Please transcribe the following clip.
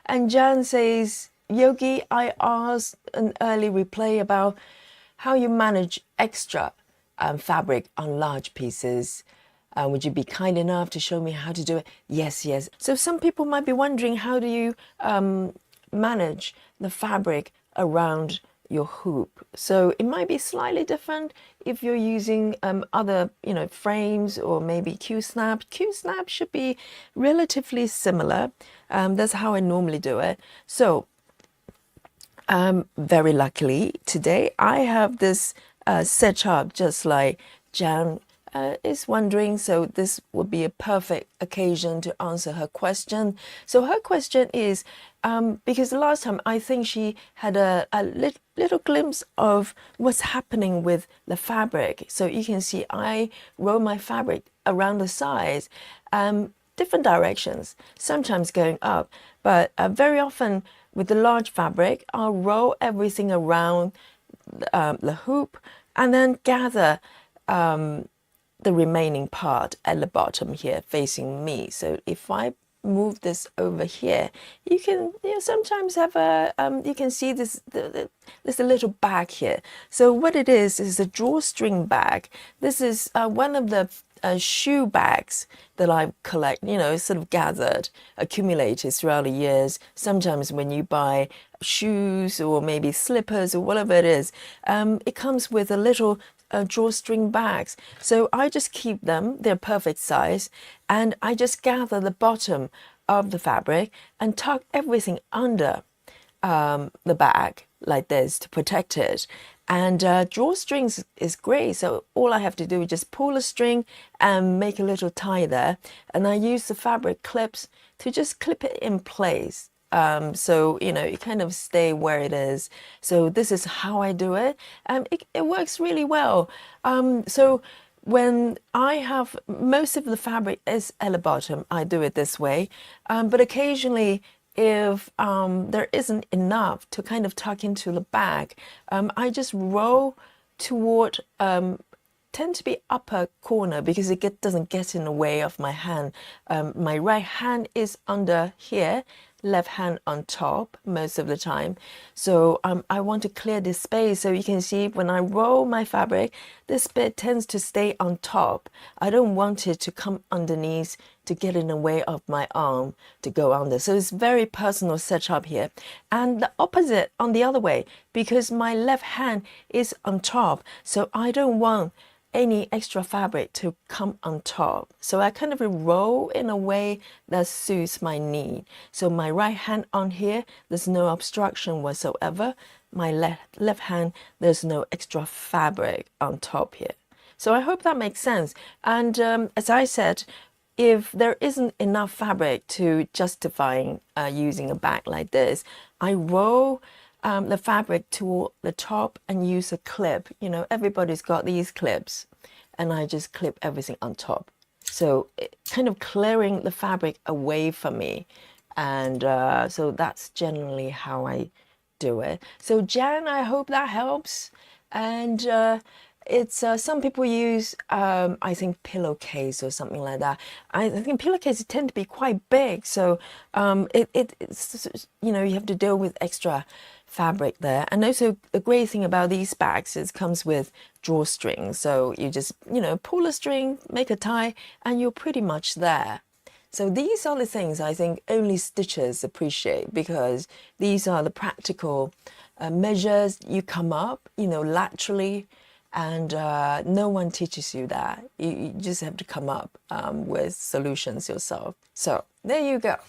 And Jan says, Yogi, I asked an early replay about how you manage extra fabric on large pieces. Would you be kind enough to show me how to do it? Yes, yes. So some people might be wondering, how do you manage the fabric around your hoop? So it might be slightly different if you're using other, frames, or maybe Q-snap. Q-snap should be relatively similar. That's how I normally do it. So very luckily today I have this set up just like Jan is wondering, so this would be a perfect occasion to answer her question. So her question is, because the last time I think she had a little glimpse of what's happening with the fabric. So you can see I roll my fabric around the sides, different directions, sometimes going up, but very often with the large fabric, I'll roll everything around the hoop and then gather the remaining part at the bottom here facing me. So if I move this over here, you can sometimes have a you can see this there's a little bag here. So what it is a drawstring bag. This is one of the shoe bags that I collect, sort of gathered, accumulated throughout the years. Sometimes when you buy shoes or maybe slippers or whatever it is, it comes with a little drawstring bags. So I just keep them, they're perfect size, and I just gather the bottom of the fabric and tuck everything under the bag like this to protect it. And drawstrings is great, so all I have to do is just pull a string and make a little tie there, and I use the fabric clips to just clip it in place. So you kind of stay where it is. So this is how I do it. It works really well. So when I have most of the fabric is at the bottom, I do it this way. But occasionally, if there isn't enough to kind of tuck into the bag, I just roll toward tend to be upper corner because it doesn't get in the way of my hand. My right hand is under here, left hand on top most of the time. So I want to clear this space. So you can see when I roll my fabric, this bit tends to stay on top. I don't want it to come underneath to get in the way of my arm to go under. So it's very personal setup here. And the opposite on the other way, because my left hand is on top, so I don't want any extra fabric to come on top. So I kind of roll in a way that suits my need. So my right hand on here, there's no obstruction whatsoever. My left hand, there's no extra fabric on top here. So I hope that makes sense. And as I said, if there isn't enough fabric to justifying using a bag like this, I roll the fabric to the top and use a clip. Everybody's got these clips, and I just clip everything on top. So kind of clearing the fabric away from me. And so that's generally how I do it. So Jan, I hope that helps. And it's some people use I think pillowcase or something like that. I think pillowcases tend to be quite big, so it's you have to deal with extra fabric there. And also the great thing about these bags is it comes with drawstrings, so you just pull a string, make a tie, and you're pretty much there. So these are the things I think only stitchers appreciate, because these are the practical measures you come up laterally, and no one teaches you that. You just have to come up with solutions yourself. So there you go.